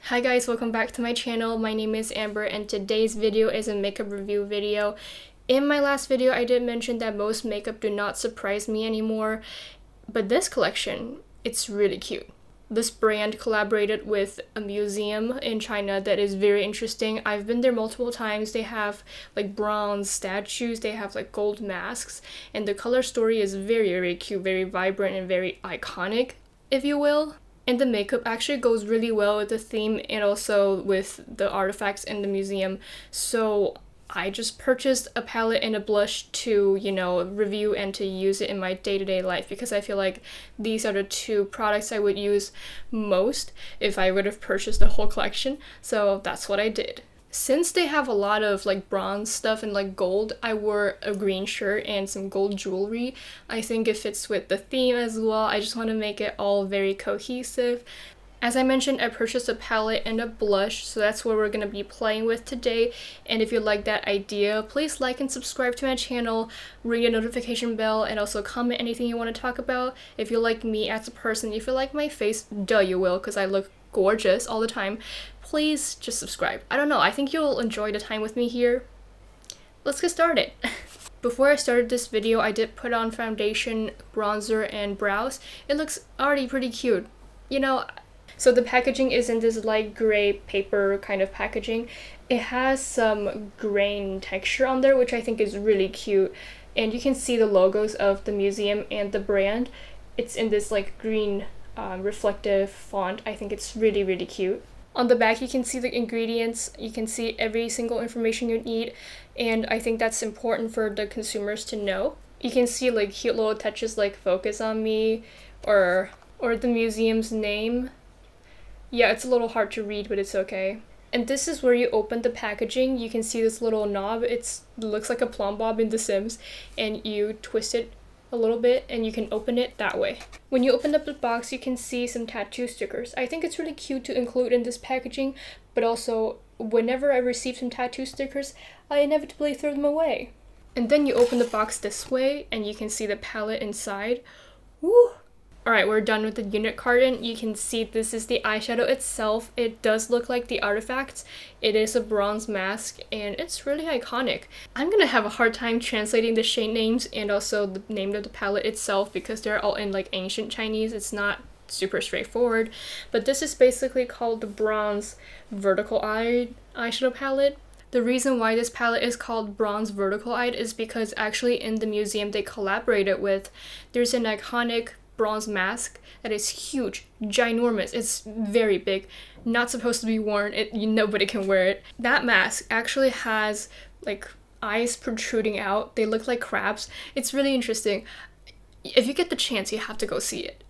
Hi guys, welcome back to my channel. My name is Amber and today's video is a makeup review video. In my last video, I did mention that most makeup do not surprise me anymore, but this collection, it's really cute. This brand collaborated with a museum in China that is very interesting. I've been there multiple times. They have like bronze statues, they have like gold masks, and the color story is very cute, very vibrant and very iconic, if you will. And the makeup actually goes really well with the theme and also with the artifacts in the museum. So I just purchased a palette and a blush to, review and to use it in my day-to-day life because I feel like these are the two products I would use most if I would have purchased the whole collection. So that's what I did. Since they have a lot of like bronze stuff and like gold, I wore a green shirt and some gold jewelry. I think it fits with the theme as well. I just want to make it all very cohesive. As I mentioned, I purchased a palette and a blush, so that's what we're going to be playing with today. And if you like that idea, please like and subscribe to my channel, ring the notification bell, and also comment anything you want to talk about. If you like me as a person, if you like my face, duh you will, because I look gorgeous all the time, please just subscribe. I don't know, I think you'll enjoy the time with me here. Let's get started. Before I started this video, I did put on foundation, bronzer, and brows. It looks already pretty cute. So the packaging is in this light gray paper kind of packaging. It has some grain texture on there, which I think is really cute. And you can see the logos of the museum and the brand. It's in this like green reflective font. I think it's really cute. On the back you can see the ingredients, you can see every single information you need, and I think that's important for the consumers to know. You can see like cute little touches like focus on me or the museum's name. Yeah, it's a little hard to read, but it's okay. And this is where you open the packaging. You can see this little knob. It looks like a plumb bob in The Sims, and you twist it a little bit and you can open it that way. When you open up the box, you can see some tattoo stickers. I think it's really cute to include in this packaging, but also whenever I receive some tattoo stickers, I inevitably throw them away. And then you open the box this way and you can see the palette inside. Woo! Alright, we're done with the unit carton. You can see this is the eyeshadow itself. It does look like the artifacts. It is a bronze mask and it's really iconic. I'm gonna have a hard time translating the shade names and also the name of the palette itself because they're all in like ancient Chinese. It's not super straightforward. But this is basically called the Bronze Vertical Eyed eyeshadow palette. The reason why this palette is called Bronze Vertical Eyed is because actually in the museum they collaborated with, there's an iconic bronze mask that is huge, ginormous. It's very big, not supposed to be worn. Nobody can wear it. That mask actually has like eyes protruding out. They look like crabs. It's really interesting. If you get the chance, you have to go see it.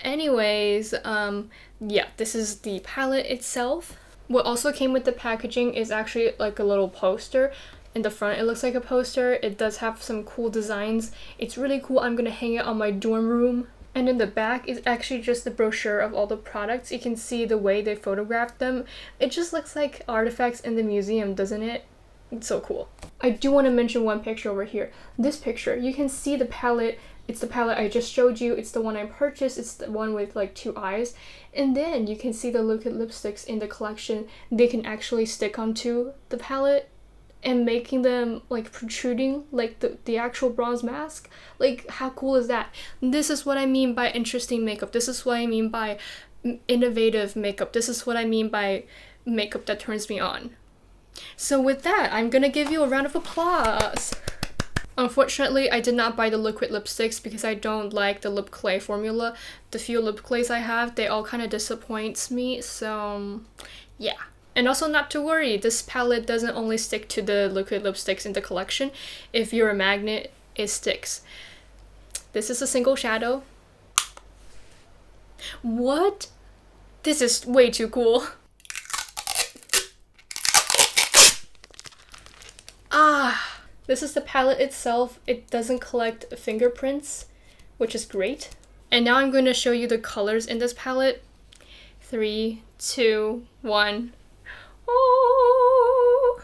Anyways, yeah, this is the palette itself. What also came with the packaging is actually like a little poster. In the front, it looks like a poster. It does have some cool designs. It's really cool. I'm gonna hang it on my dorm room. And in the back is actually just the brochure of all the products. You can see the way they photographed them. It just looks like artifacts in the museum, doesn't it? It's so cool. I do want to mention one picture over here. This picture, you can see the palette. It's the palette I just showed you. It's the one I purchased. It's the one with like two eyes. And then you can see the liquid lipsticks in the collection. They can actually stick onto the palette and making them like protruding like the actual bronze mask. Like, how cool is that? This is what I mean by interesting makeup. This is what I mean by innovative makeup. This is what I mean by makeup that turns me on. So with that, I'm gonna give you a round of applause. Unfortunately, I did not buy the liquid lipsticks because I don't like the lip clay formula. The few lip clays I have, they all kind of disappoints me, so yeah. And also not to worry, this palette doesn't only stick to the liquid lipsticks in the collection. If you're a magnet, it sticks. This is a single shadow. What? This is way too cool. This is the palette itself. It doesn't collect fingerprints, which is great. And now I'm going to show you the colors in this palette. 3, 2, 1. Oh,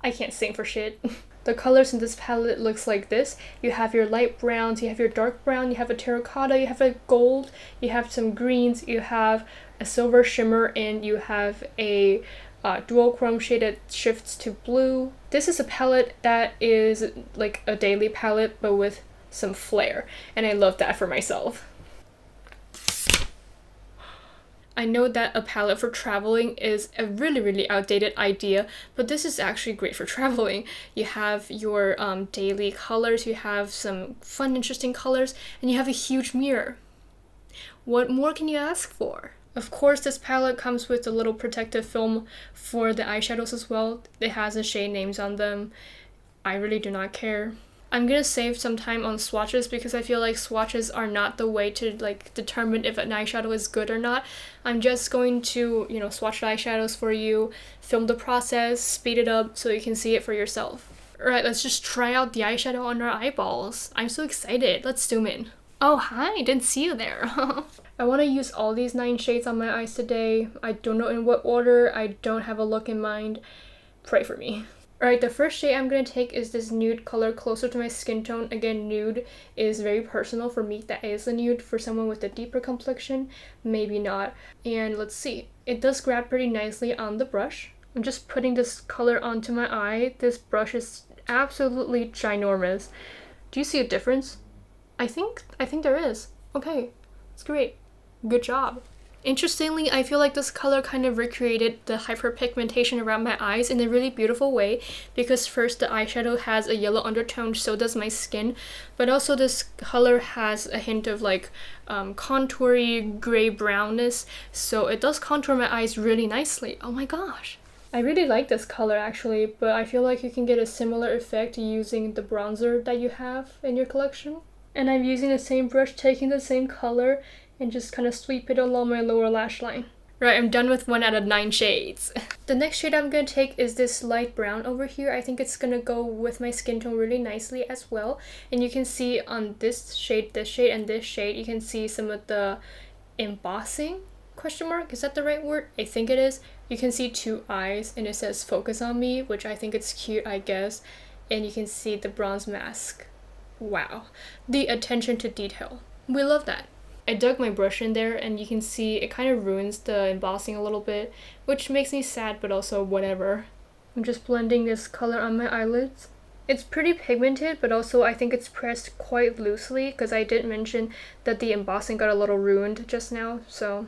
I can't sing for shit. The colors in this palette looks like this. You have your light browns, you have your dark brown, you have a terracotta, you have a gold, you have some greens, you have a silver shimmer, and you have a dual chrome shade that shifts to blue. This is a palette that is like a daily palette but with some flair, and I love that for myself. I know that a palette for traveling is a really outdated idea, but this is actually great for traveling. You have your daily colors, you have some fun, interesting colors, and you have a huge mirror. What more can you ask for? Of course, this palette comes with a little protective film for the eyeshadows as well. It has the shade names on them. I really do not care. I'm gonna save some time on swatches because I feel like swatches are not the way to like determine if an eyeshadow is good or not. I'm just going to, you know, swatch the eyeshadows for you, film the process, speed it up so you can see it for yourself. Alright, let's just try out the eyeshadow on our eyeballs. I'm so excited. Let's zoom in. Oh, hi, didn't see you there. I want to use all these 9 shades on my eyes today. I don't know in what order. I don't have a look in mind. Pray for me. Alright, the first shade I'm going to take is this nude color closer to my skin tone. Again, nude is very personal for me. That is a nude. For someone with a deeper complexion, maybe not. And let's see. It does grab pretty nicely on the brush. I'm just putting this color onto my eye. This brush is absolutely ginormous. Do you see a difference? I think there is. Okay, that's great. Good job. Interestingly, I feel like this color kind of recreated the hyperpigmentation around my eyes in a really beautiful way, because first the eyeshadow has a yellow undertone, so does my skin, but also this color has a hint of like contoury gray brownness, so it does contour my eyes really nicely. Oh my gosh. I really like this color actually, but I feel like you can get a similar effect using the bronzer that you have in your collection. And I'm using the same brush, taking the same color, and just kind of sweep it along my lower lash line. Right, I'm done with 1 out of 9 shades. The next shade I'm going to take is this light brown over here. I think it's going to go with my skin tone really nicely as well. And you can see on this shade, and this shade, you can see some of the embossing, question mark, is that the right word? I think it is. You can see 2 eyes and it says focus on me, which I think it's cute, I guess. And you can see the bronze mask. Wow, the attention to detail. We love that. I dug my brush in there and you can see it kind of ruins the embossing a little bit, which makes me sad, but also whatever. I'm just blending this color on my eyelids. It's pretty pigmented, but also I think it's pressed quite loosely because I did mention that the embossing got a little ruined just now, so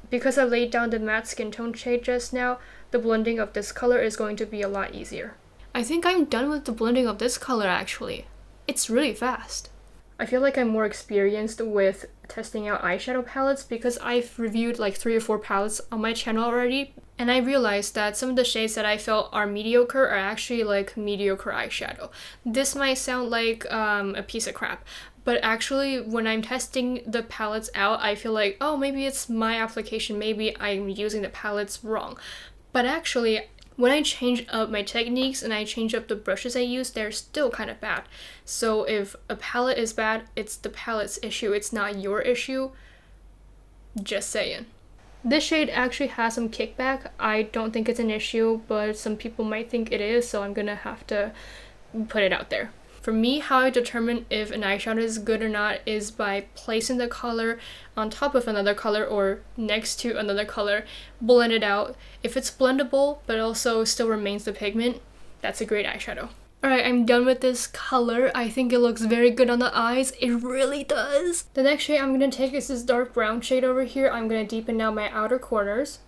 because I laid down the matte skin tone shade just now, the blending of this color is going to be a lot easier. I think I'm done with the blending of this color actually. It's really fast. I feel like I'm more experienced with testing out eyeshadow palettes because I've reviewed like 3 or 4 palettes on my channel already, and I realized that some of the shades that I felt are mediocre are actually like mediocre eyeshadow. This might sound like a piece of crap, but actually when I'm testing the palettes out, I feel like, oh, maybe it's my application, maybe I'm using the palettes wrong. But actually, when I change up my techniques and I change up the brushes I use, they're still kind of bad. So if a palette is bad, it's the palette's issue, it's not your issue. Just saying. This shade actually has some kickback. I don't think it's an issue, but some people might think it is, so I'm gonna have to put it out there. For me, how I determine if an eyeshadow is good or not is by placing the color on top of another color or next to another color, blend it out. If it's blendable but also still remains the pigment, that's a great eyeshadow. Alright, I'm done with this color. I think it looks very good on the eyes. It really does. The next shade I'm going to take is this dark brown shade over here. I'm going to deepen out my outer corners.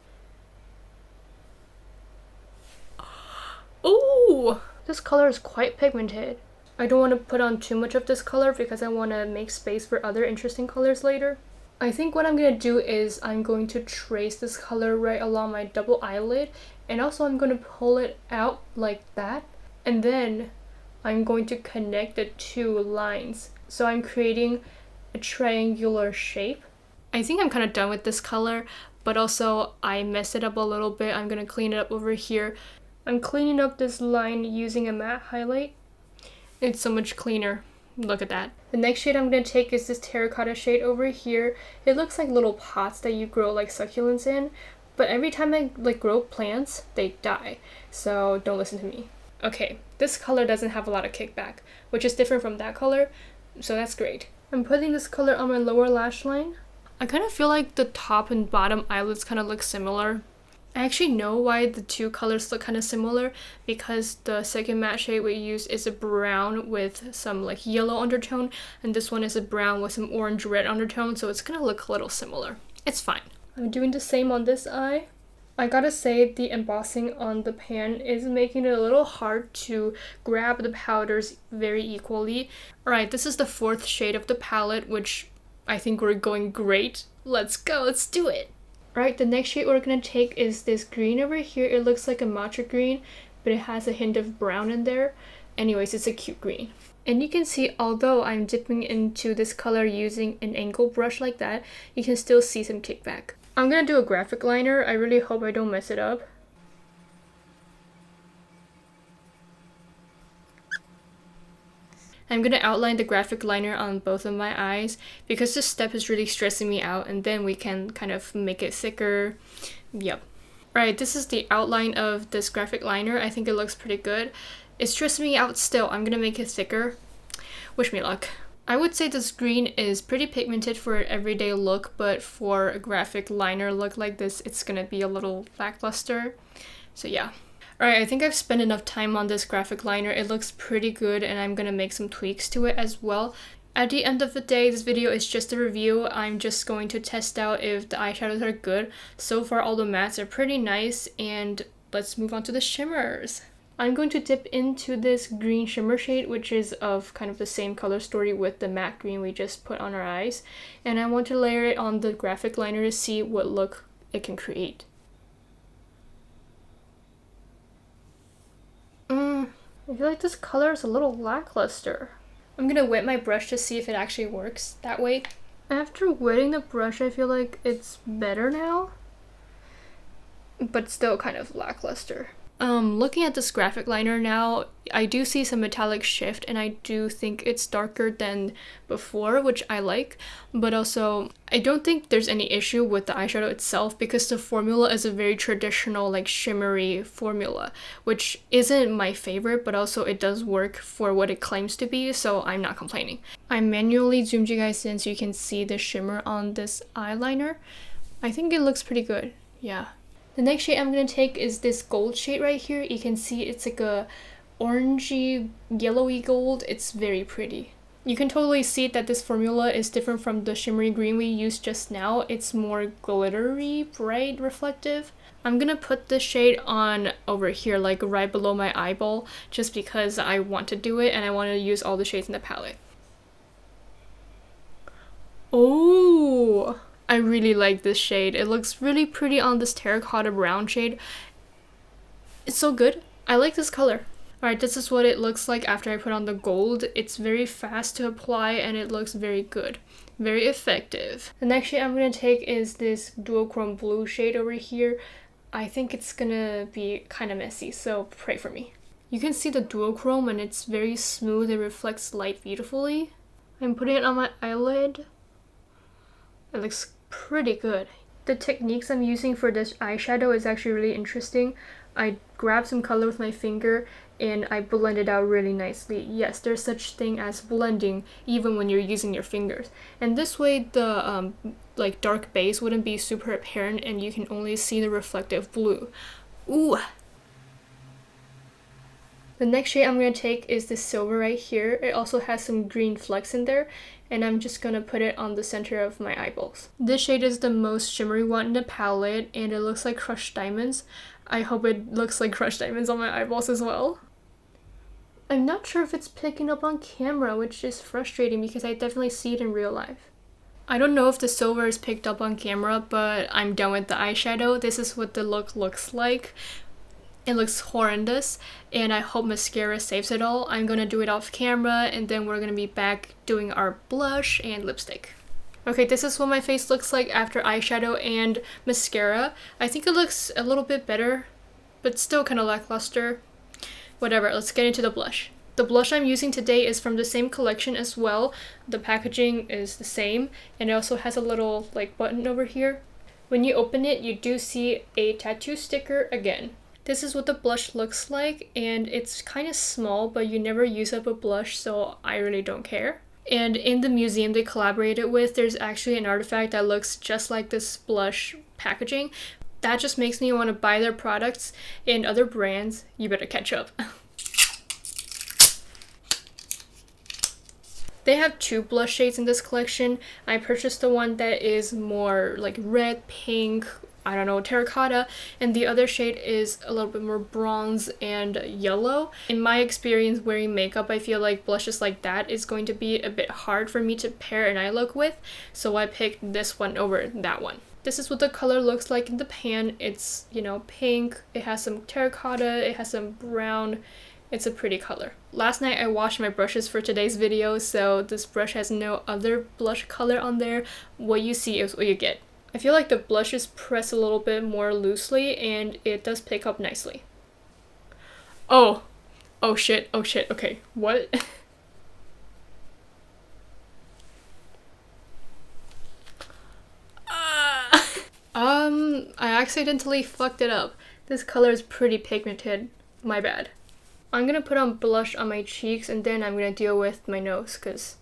Ooh! This color is quite pigmented. I don't want to put on too much of this color because I want to make space for other interesting colors later. I think what I'm going to do is I'm going to trace this color right along my double eyelid, and also I'm going to pull it out like that, and then I'm going to connect the 2 lines. So I'm creating a triangular shape. I think I'm kind of done with this color, but also I messed it up a little bit. I'm going to clean it up over here. I'm cleaning up this line using a matte highlight. It's so much cleaner. Look at that. The next shade I'm going to take is this terracotta shade over here. It looks like little pots that you grow like succulents in, but every time I like grow plants, they die. So don't listen to me. Okay, this color doesn't have a lot of kickback, which is different from that color, so that's great. I'm putting this color on my lower lash line. I kind of feel like the top and bottom eyelids kind of look similar. I actually know why the two colors look kind of similar, because the second matte shade we used is a brown with some like yellow undertone, and this one is a brown with some orange red undertone, so it's gonna look a little similar. It's fine. I'm doing the same on this eye. I gotta say, the embossing on the pan is making it a little hard to grab the powders very equally. Alright, this is the fourth shade of the palette, which I think we're going great. Let's go, let's do it! Alright, the next shade we're gonna take is this green over here. It looks like a matcha green, but it has a hint of brown in there. Anyways, it's a cute green. And you can see, although I'm dipping into this color using an angle brush like that, you can still see some kickback. I'm gonna do a graphic liner. I really hope I don't mess it up. I'm gonna outline the graphic liner on both of my eyes because this step is really stressing me out, and then we can kind of make it thicker. Yep. Alright, this is the outline of this graphic liner. I think it looks pretty good. It's stressing me out still. I'm gonna make it thicker. Wish me luck. I would say this green is pretty pigmented for an everyday look, but for a graphic liner look like this, it's gonna be a little lackluster. So yeah. Alright, I think I've spent enough time on this graphic liner. It looks pretty good, and I'm gonna make some tweaks to it as well. At the end of the day, this video is just a review. I'm just going to test out if the eyeshadows are good. So far, all the mattes are pretty nice, and let's move on to the shimmers. I'm going to dip into this green shimmer shade, which is of kind of the same color story with the matte green we just put on our eyes. And I want to layer it on the graphic liner to see what look it can create. I feel like this color is a little lackluster. I'm gonna wet my brush to see if it actually works that way. After wetting the brush, I feel like it's better now, but still kind of lackluster. Looking at this graphic liner now, I do see some metallic shift, and I do think it's darker than before, which I like. But also, I don't think there's any issue with the eyeshadow itself, because the formula is a very traditional, like, shimmery formula, which isn't my favorite, but also it does work for what it claims to be, so I'm not complaining. I manually zoomed you guys in so you can see the shimmer on this eyeliner. I think it looks pretty good, yeah. The next shade I'm going to take is this gold shade right here. You can see it's like a orangey, yellowy gold. It's very pretty. You can totally see that this formula is different from the shimmery green we used just now. It's more glittery, bright, reflective. I'm going to put this shade on over here, like right below my eyeball, just because I want to do it and I want to use all the shades in the palette. Oh! I really like this shade. It looks really pretty on this terracotta brown shade. It's so good. I like this color. Alright, this is what it looks like after I put on the gold. It's very fast to apply and it looks very good. Very effective. The next shade I'm going to take is this duochrome blue shade over here. I think it's gonna be kind of messy, so pray for me. You can see the duochrome and it's very smooth. It reflects light beautifully. I'm putting it on my eyelid. It looks pretty good. The techniques I'm using for this eyeshadow is actually really interesting. I grab some color with my finger and I blend it out really nicely. Yes, there's such thing as blending even when you're using your fingers. And this way the like dark base wouldn't be super apparent and you can only see the reflective blue. Ooh! The next shade I'm going to take is this silver right here. It also has some green flecks in there, and I'm just going to put it on the center of my eyeballs. This shade is the most shimmery one in the palette, and it looks like crushed diamonds. I hope it looks like crushed diamonds on my eyeballs as well. I'm not sure if it's picking up on camera, which is frustrating because I definitely see it in real life. I don't know if the silver is picked up on camera, but I'm done with the eyeshadow. This is what the look looks like. It looks horrendous, and I hope mascara saves it all. I'm gonna do it off camera, and then we're gonna be back doing our blush and lipstick. Okay, this is what my face looks like after eyeshadow and mascara. I think it looks a little bit better, but still kind of lackluster. Whatever, let's get into the blush. The blush I'm using today is from the same collection as well. The packaging is the same, and it also has a little like button over here. When you open it, you do see a tattoo sticker again. This is what the blush looks like, and it's kind of small, but you never use up a blush, so I really don't care. And in the museum they collaborated with, there's actually an artifact that looks just like this blush packaging. That just makes me want to buy their products. And other brands, you better catch up. They have 2 blush shades in this collection. I purchased the one that is more like red, pink, I don't know, terracotta, and the other shade is a little bit more bronze and yellow. In my experience wearing makeup, I feel like blushes like that is going to be a bit hard for me to pair an eye look with, so I picked this one over that one. This is what the color looks like in the pan. It's, you know, pink, it has some terracotta, it has some brown. It's a pretty color. Last night I washed my brushes for today's video, so this brush has no other blush color on there. What you see is what you get. I feel like the blush is pressed a little bit more loosely and it does pick up nicely. Oh shit, okay, what? I accidentally fucked it up. This color is pretty pigmented, my bad. I'm gonna put on blush on my cheeks and then I'm gonna deal with my nose because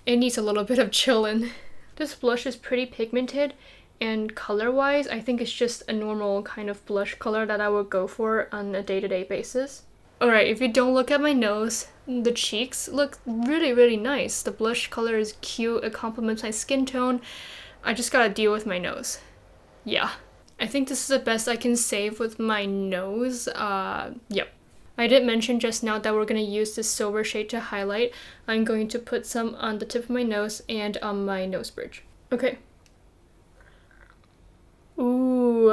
it needs a little bit of chillin'. This blush is pretty pigmented, and color-wise, I think it's just a normal kind of blush color that I would go for on a day-to-day basis. Alright, if you don't look at my nose, the cheeks look really, really nice. The blush color is cute, it complements my skin tone. I just gotta deal with my nose. Yeah. I think this is the best I can save with my nose. Yep. I did mention just now that we're going to use this silver shade to highlight. I'm going to put some on the tip of my nose and on my nose bridge. Okay. Ooh.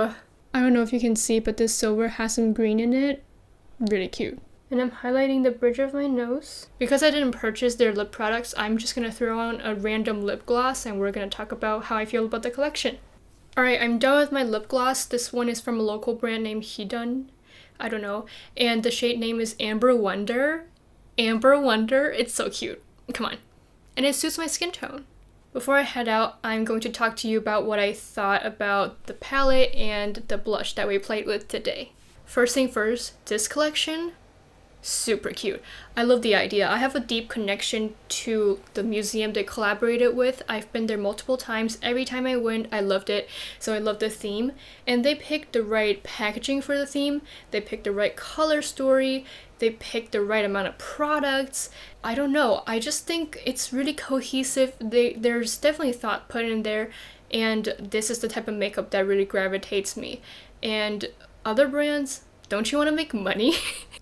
I don't know if you can see, but this silver has some green in it. Really cute. And I'm highlighting the bridge of my nose. Because I didn't purchase their lip products, I'm just going to throw on a random lip gloss and we're going to talk about how I feel about the collection. Alright, I'm done with my lip gloss. This one is from a local brand named Joodydoll. I don't know. And the shade name is Amber Wonder. Amber Wonder. It's so cute. Come on. And it suits my skin tone. Before I head out, I'm going to talk to you about what I thought about the palette and the blush that we played with today. First thing first, this collection, super cute. I love the idea. I have a deep connection to the museum they collaborated with. I've been there multiple times. Every time I went, I loved it. So I love the theme. And they picked the right packaging for the theme. They picked the right color story. They picked the right amount of products. I don't know. I just think it's really cohesive. There's definitely thought put in there. And this is the type of makeup that really gravitates me. And other brands, don't you want to make money?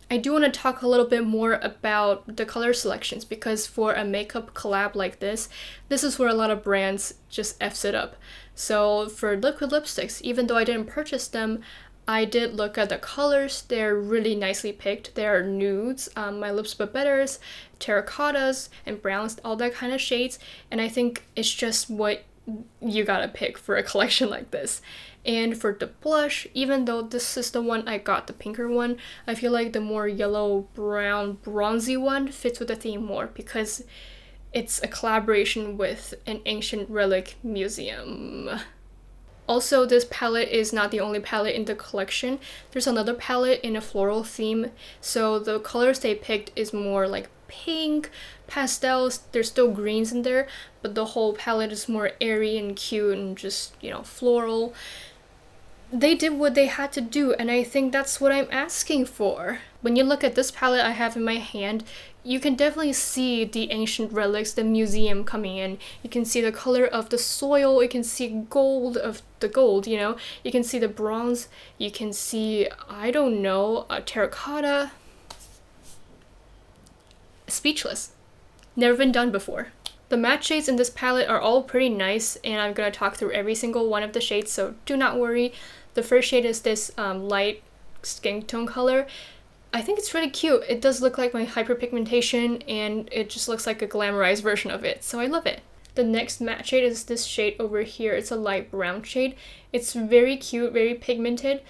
I do want to talk a little bit more about the color selections because for a makeup collab like this is where a lot of brands just F's it up. So for liquid lipsticks, even though I didn't purchase them, I did look at the colors. They're really nicely picked. There are nudes, my lips but betters, terracottas, and browns, all that kind of shades. And I think it's just what you gotta pick for a collection like this. And for the blush, even though this is the one I got, the pinker one, I feel like the more yellow, brown, bronzy one fits with the theme more because it's a collaboration with an ancient relic museum. Also, this palette is not the only palette in the collection. There's another palette in a floral theme, so the colors they picked is more like pink, pastels. There's still greens in there, but the whole palette is more airy and cute and just, you know, floral. They did what they had to do, and I think that's what I'm asking for. When you look at this palette I have in my hand, you can definitely see the ancient relics, the museum coming in. You can see the color of the soil, you can see gold of the gold, you know? You can see the bronze, you can see, I don't know, a terracotta. Speechless. Never been done before. The matte shades in this palette are all pretty nice, and I'm gonna talk through every single one of the shades, so do not worry. The first shade is this light skin tone color. I think it's really cute. It does look like my hyperpigmentation, and it just looks like a glamorized version of it, so I love it. The next matte shade is this shade over here. It's a light brown shade. It's very cute, very pigmented,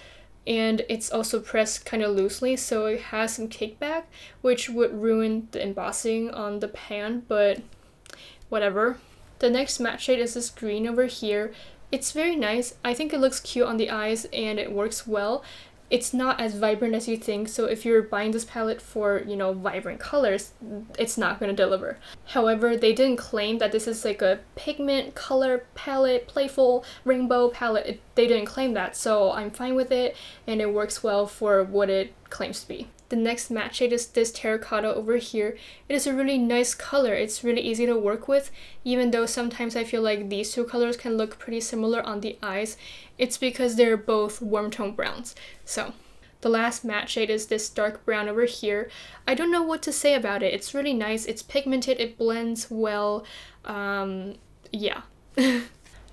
and it's also pressed kind of loosely, so it has some kickback, which would ruin the embossing on the pan, but whatever. The next matte shade is this green over here. It's very nice. I think it looks cute on the eyes and it works well. it's not as vibrant as you think. So if you're buying this palette for, you know, vibrant colors, it's not going to deliver. However, they didn't claim that this is like a pigment color palette, playful rainbow palette. They didn't claim that, so I'm fine with it, and it works well for what it claims to be. The next matte shade is this terracotta over here. It is a really nice color. It's really easy to work with, even though sometimes I feel like these two colors can look pretty similar on the eyes. It's because they're both warm tone browns. So the last matte shade is this dark brown over here. I don't know what to say about it. It's really nice. It's pigmented. It blends well. Yeah.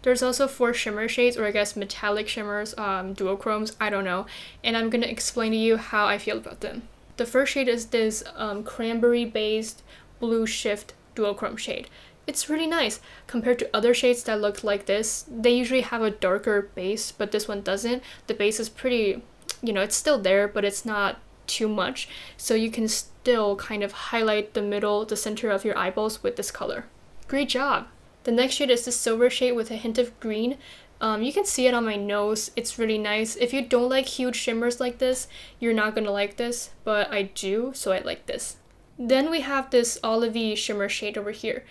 There's also 4 shimmer shades, or I guess metallic shimmers, duochromes, I don't know. And I'm gonna explain to you how I feel about them. The first shade is this cranberry-based blue shift duochrome shade. It's really nice. Compared to other shades that look like this, they usually have a darker base, but this one doesn't. The base is pretty, you know, it's still there, but it's not too much. So you can still kind of highlight the middle, the center of your eyeballs with this color. Great job! The next shade is this silver shade with a hint of green. You can see it on my nose. It's really nice. If you don't like huge shimmers like this, you're not gonna like this, but I do, so I like this. Then we have this olivey shimmer shade over here.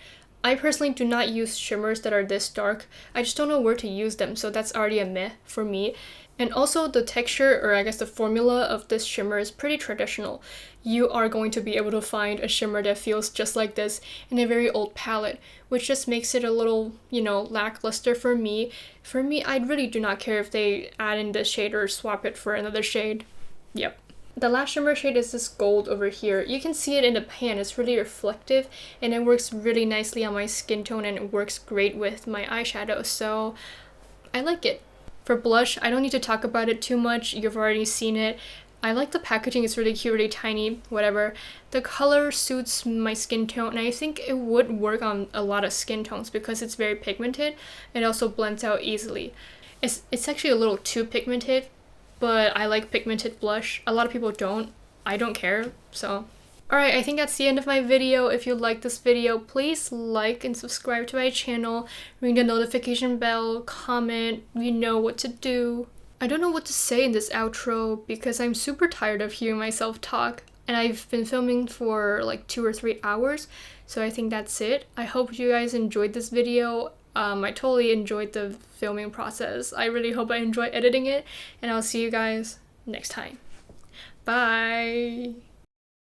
I personally do not use shimmers that are this dark. I just don't know where to use them, so that's already a meh for me. And also the texture, or I guess the formula of this shimmer is pretty traditional. You are going to be able to find a shimmer that feels just like this in a very old palette, which just makes it a little, you know, lackluster for me. For me, I really do not care if they add in this shade or swap it for another shade. Yep. The last shimmer shade is this gold over here. You can see it in the pan. It's really reflective, and it works really nicely on my skin tone, and it works great with my eyeshadow, so I like it. For blush, I don't need to talk about it too much. You've already seen it. I like the packaging. It's really cute, really tiny, whatever. The color suits my skin tone, and I think it would work on a lot of skin tones because it's very pigmented. It also blends out easily. It's actually a little too pigmented, but I like pigmented blush. A lot of people don't. I don't care, so. Alright, I think that's the end of my video. If you like this video, please like and subscribe to my channel, ring the notification bell, comment, you know what to do. I don't know what to say in this outro because I'm super tired of hearing myself talk, and I've been filming for like 2 or 3 hours, so I think that's it. I hope you guys enjoyed this video. I totally enjoyed the filming process. I really hope I enjoy editing it, and I'll see you guys next time. Bye!